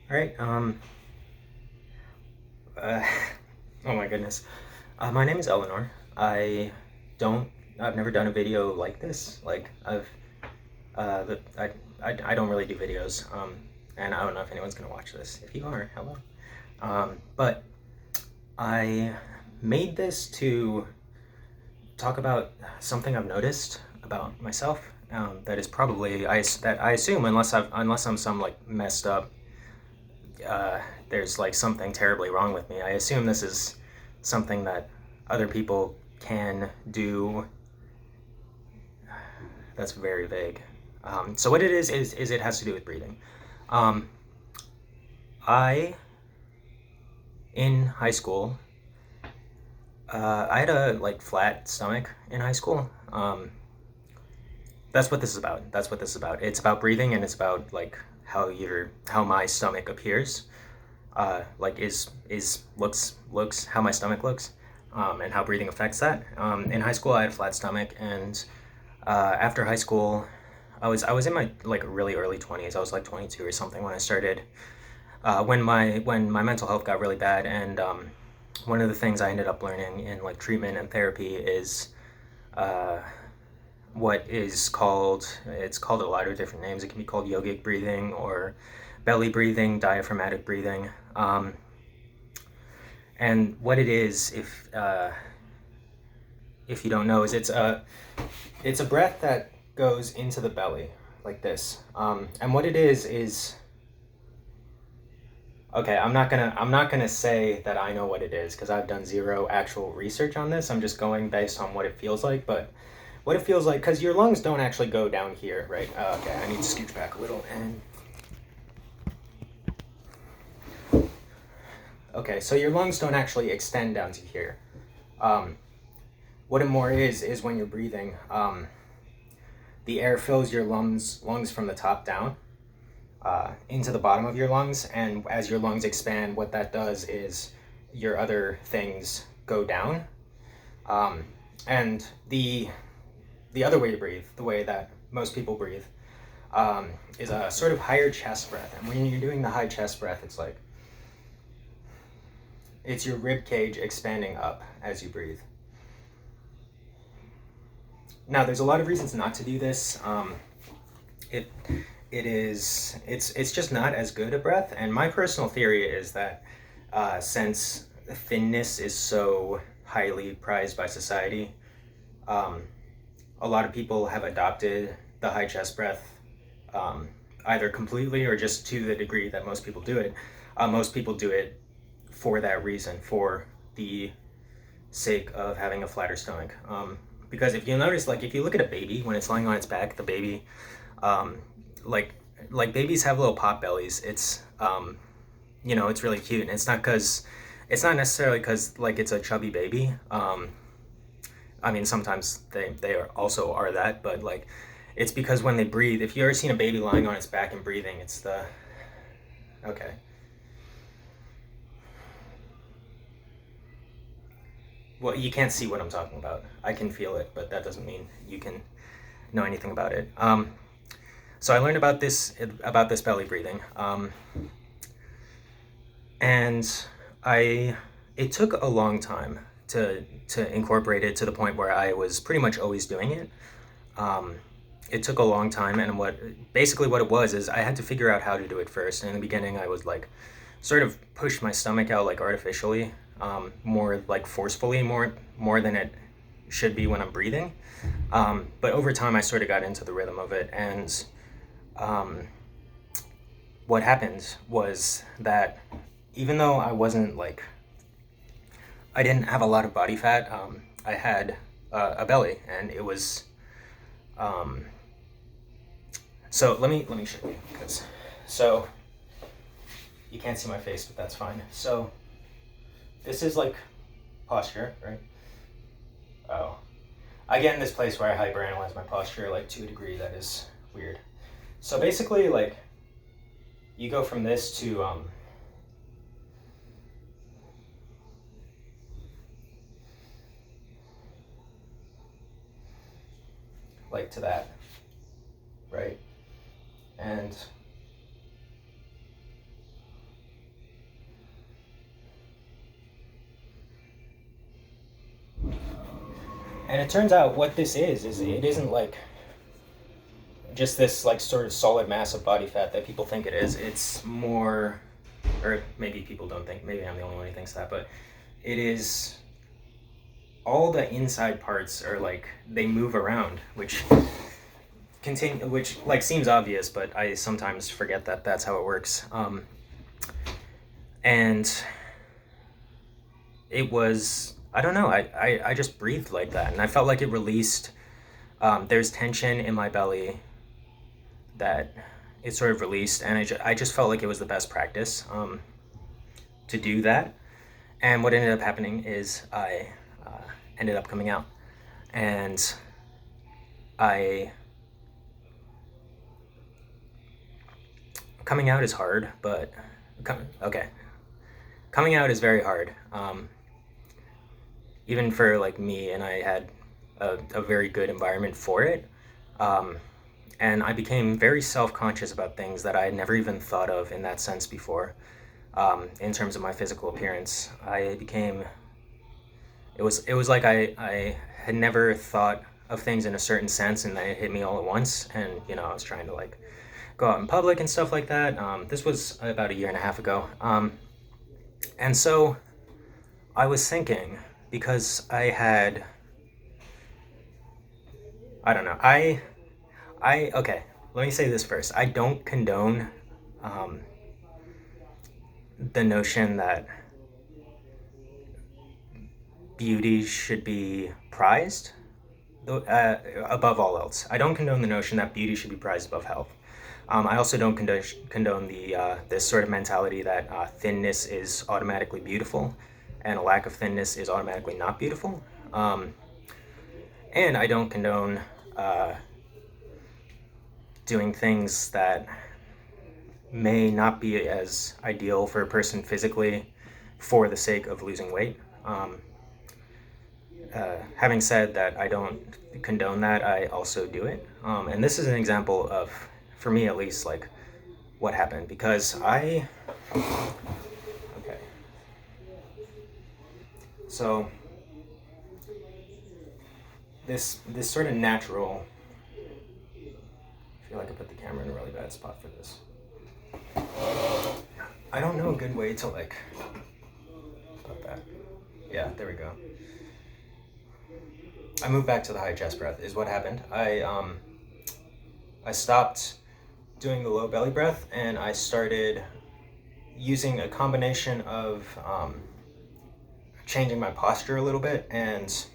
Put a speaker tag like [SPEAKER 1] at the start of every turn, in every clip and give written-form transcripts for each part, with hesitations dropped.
[SPEAKER 1] All right. Uh, oh my goodness. My name is Eleanor. Don't. I've never done a video like this. Like I don't really do videos. And I don't know if anyone's gonna watch this. If you are, hello. But I made this to talk about something I've noticed about myself. That is probably that I assume unless I'm some like messed up there's like something terribly wrong with me. I assume this is something that other people can do. That's very vague. So what it is it has to do with breathing. Um, I in high school, I had a like flat stomach in high school. That's what this is about. That's what this is about. It's about breathing, and it's about like how my stomach appears. Like is looks how my stomach looks, and how breathing affects that. In high school, I had a flat stomach, and after high school, I was in my like really early 20s. I was like 22 or something when I started. When my mental health got really bad, and one of the things I ended up learning in like treatment and therapy is uh, what is called it's called a lot of different names. It can be called yogic breathing or belly breathing, diaphragmatic breathing. And what it is, if you don't know, is it's a breath that goes into the belly like this. And what it is okay. I'm not gonna say that I know what it is because I've done zero actual research on this. I'm just going based on what it feels like. But what it feels like, because your lungs don't actually go down here, right? Okay, I need to scooch back a little and. Okay, so your lungs don't actually extend down to here. Um, what it more is when you're breathing, the air fills your lungs from the top down into the bottom of your lungs, and as your lungs expand, what that does is your other things go down. Um, and the other way to breathe, the way that most people breathe, is a sort of higher chest breath. And when you're doing the high chest breath, it's your rib cage expanding up as you breathe. Now, there's a lot of reasons not to do this. It it's just not as good a breath. And my personal theory is that since thinness is so highly prized by society, um, a lot of people have adopted the high chest breath, either completely or just to the degree that most people do it. Most people do it for that reason, for the sake of having a flatter stomach. Because if you notice, like if you look at a baby when it's lying on its back, the baby, um, like like babies have little pot bellies. It's really cute, and it's not necessarily because like it's a chubby baby. I mean, sometimes also are that, but like it's because when they breathe, if you ever seen a baby lying on its back and breathing, it's the okay. Well, you can't see what I'm talking about. I can feel it, but that doesn't mean you can know anything about it. So I learned about this belly breathing, and I it took a long time to incorporate it to the point where I was pretty much always doing it. Um, it took a long time, and what it was is I had to figure out how to do it first. And in the beginning, I was like sort of push my stomach out like artificially, more like forcefully, more than it should be when I'm breathing. But over time, I sort of got into the rhythm of it, and um, what happened was that even though I didn't have a lot of body fat, I had a belly, and it was. Um, so let me show you because so you can't see my face, but that's fine. So this is like posture, right? Oh, I get in this place where I hyperanalyze my posture like to a degree that is weird. So basically, like you go from this to like to that, right? And And it turns out what this is it isn't like just this like sort of solid mass of body fat that people think it is. It's more, or maybe people don't think, maybe I'm the only one who thinks that, but it is all the inside parts are like they move around, which which like seems obvious, but I sometimes forget that that's how it works. And it was, I don't know, I just breathed like that, and I felt like it released. There's tension in my belly that it sort of released, and I just felt like it was the best practice to do that. And what ended up happening is I ended up coming out, and I coming out is hard, but okay, coming out is very hard, even for like me, and I had a very good environment for it. And I became very self-conscious about things that I had never even thought of in that sense before. In terms of my physical appearance, it was like I had never thought of things in a certain sense, and then it hit me all at once. And I was trying to like go out in public and stuff like that. This was about a year and a half ago, and so I was thinking, because I don't know, okay, let me say this first. I don't condone the notion that beauty should be prized above all else. I don't condone the notion that beauty should be prized above health. I also don't condone this sort of mentality that thinness is automatically beautiful and a lack of thinness is automatically not beautiful. And I don't condone doing things that may not be as ideal for a person physically for the sake of losing weight. Having said that, I don't condone that, I also do it. And this is an example of, for me at least, like what happened, because okay. So this sort of natural, I feel like I put the camera in a really bad spot for this. I don't know a good way to like put that. Yeah, there we go. I moved back to the high chest breath is what happened. I stopped doing the low belly breath, and I started using a combination of changing my posture a little bit and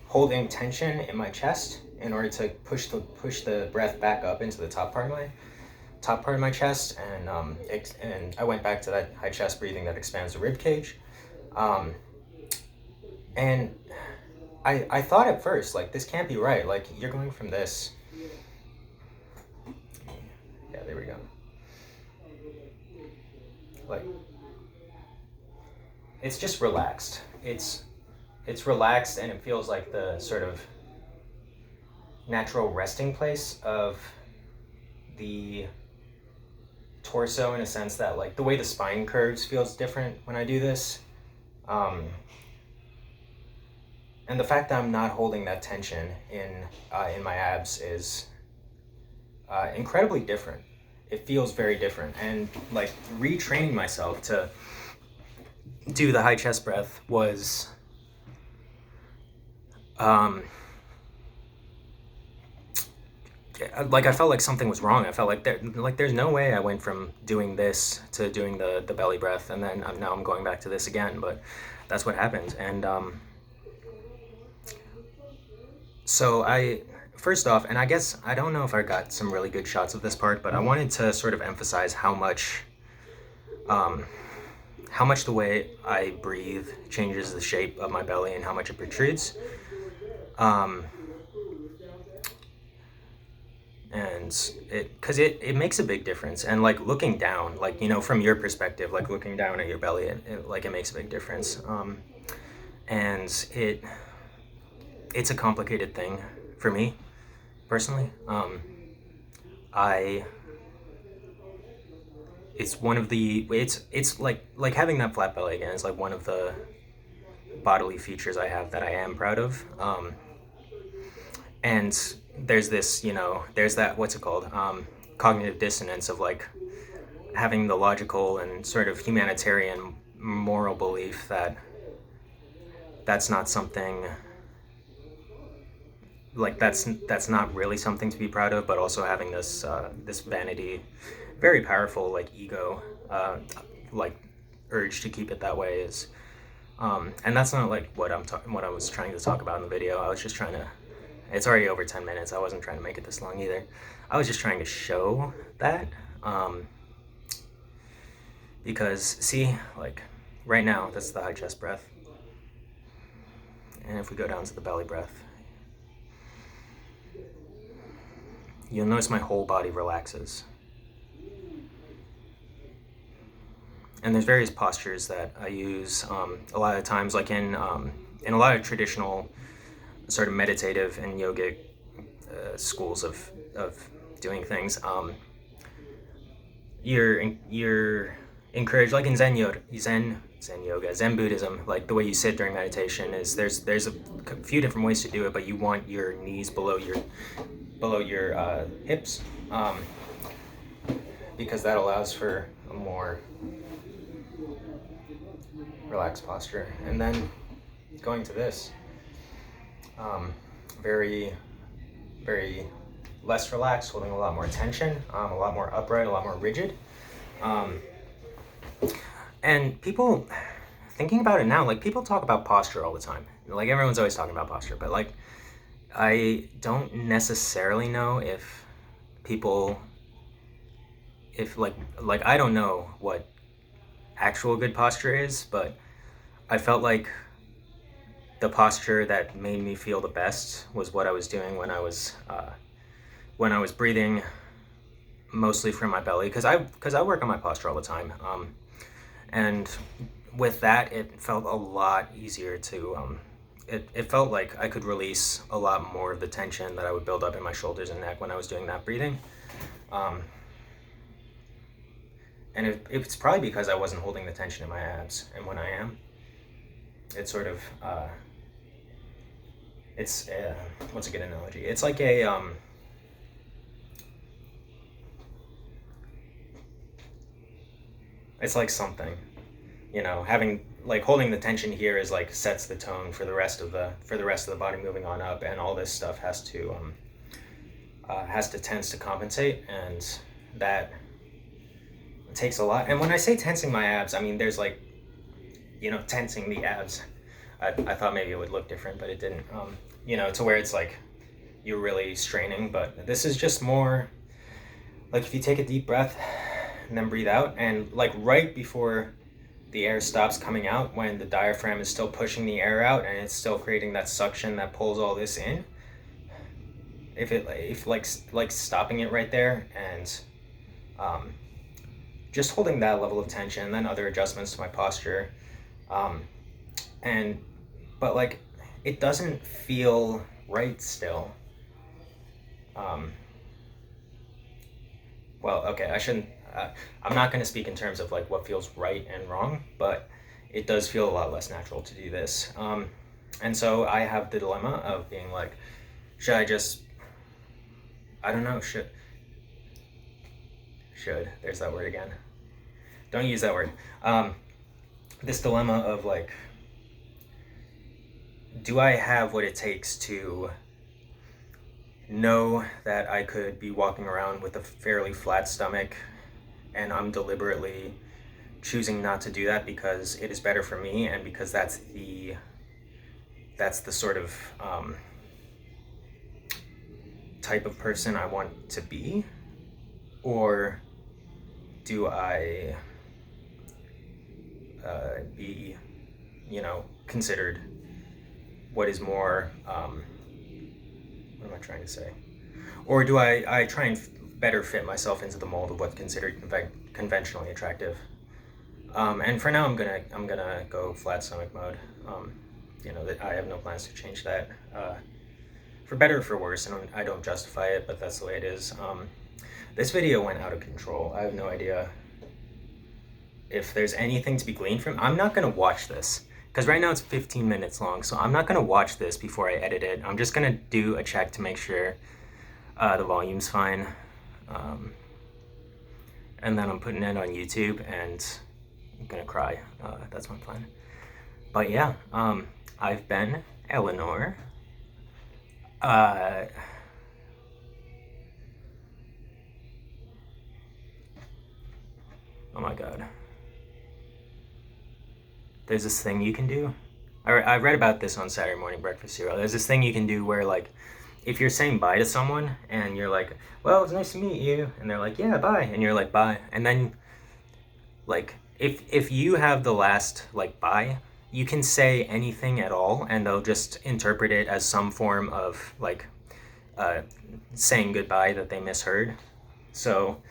[SPEAKER 1] holding tension in my chest in order to push the breath back up into the top part of my chest, and I went back to that high chest breathing that expands the rib cage, and I thought at first, like, this can't be right. Like, you're going from this. Yeah, there we go. Like, it's just relaxed. It's relaxed, and it feels like the sort of natural resting place of the torso, in a sense that, like, the way the spine curves feels different when I do this. And the fact that I'm not holding that tension in my abs is incredibly different. It feels very different. And like retraining myself to do the high chest breath was like I felt like something was wrong. I felt like there's no way I went from doing this to doing the belly breath, and then now I'm going back to this again. But that's what happened. And so first off, and I guess I don't know if I got some really good shots of this part, but I wanted to sort of emphasize how much the way I breathe changes the shape of my belly and how much it protrudes. And it makes a big difference. And like looking down, like, from your perspective, like looking down at your belly, it makes a big difference. And it's a complicated thing for me personally. It's one of the, it's like having that flat belly again is like one of the bodily features I have that I am proud of. And there's this, there's that, what's it called? Cognitive dissonance of like having the logical and sort of humanitarian moral belief that that's not something, like that's not really something to be proud of, but also having this this vanity, very powerful like ego, like urge to keep it that way is, and that's not like what what I was trying to talk about in the video. I was just trying to, it's already over 10 minutes. I wasn't trying to make it this long either. I was just trying to show that, because see, like right now, that's the high chest breath. And if we go down to the belly breath, you'll notice my whole body relaxes. And there's various postures that I use a lot of times, like in a lot of traditional sort of meditative and yogic schools of doing things. You're encouraged, like in Zen yoga, Zen Buddhism, like the way you sit during meditation is there's a few different ways to do it, but you want your knees below your hips, because that allows for a more relaxed posture. And then going to this, very, very less relaxed, holding a lot more tension, a lot more upright, a lot more rigid. And people, thinking about it now, like people talk about posture all the time. Like everyone's always talking about posture, but like I don't necessarily know if people, if like I don't know what actual good posture is, but I felt like the posture that made me feel the best was what I was doing when I was breathing mostly from my belly, because I work on my posture all the time, and with that it felt a lot easier to it felt like I could release a lot more of the tension that I would build up in my shoulders and neck when I was doing that breathing, and it's probably because I wasn't holding the tension in my abs, and when I am, it's sort of it's what's a good analogy? It's like a it's like something, having like holding the tension here is like sets the tone for the rest of the body moving on up, and all this stuff has to tends to compensate, and that takes a lot. And when I say tensing my abs, I mean there's like, tensing the abs. I thought maybe it would look different, but it didn't. To where it's like you're really straining, but this is just more like if you take a deep breath and then breathe out, and like right before the air stops coming out, when the diaphragm is still pushing the air out and it's still creating that suction that pulls all this in, if stopping it right there and just holding that level of tension, and then other adjustments to my posture, but like it doesn't feel right still. Well, okay, I shouldn't, I'm not going to speak in terms of like what feels right and wrong, but it does feel a lot less natural to do this. And so I have the dilemma of being like, should I just, I don't know, should, there's that word again. Don't use that word. This dilemma of like, do I have what it takes to know that I could be walking around with a fairly flat stomach, and I'm deliberately choosing not to do that because it is better for me, and because that's the sort of type of person I want to be? Or do I be, considered what is more, what am I trying to say? Or do I try and better fit myself into the mold of what's considered conventionally attractive? And for now, I'm gonna go flat stomach mode. I have no plans to change that, for better or for worse, and I don't justify it, but that's the way it is. This video went out of control. I have no idea if there's anything to be gleaned from. I'm not gonna watch this because right now it's 15 minutes long, so I'm not going to watch this before I edit it. I'm just going to do a check to make sure the volume's fine. And then I'm putting it on YouTube, and I'm going to cry. That's my plan. But yeah, I've been Eleanor. Oh my god. There's this thing you can do. I read about this on Saturday Morning Breakfast Cereal. There's this thing you can do where, like, if you're saying bye to someone and you're like, well, it's nice to meet you, and they're like, yeah, bye, and you're like, bye, and then, like, if you have the last, like, bye, you can say anything at all, and they'll just interpret it as some form of, like, saying goodbye that they misheard. So,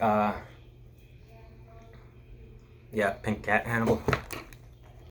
[SPEAKER 1] yeah, pink cat, Hannibal.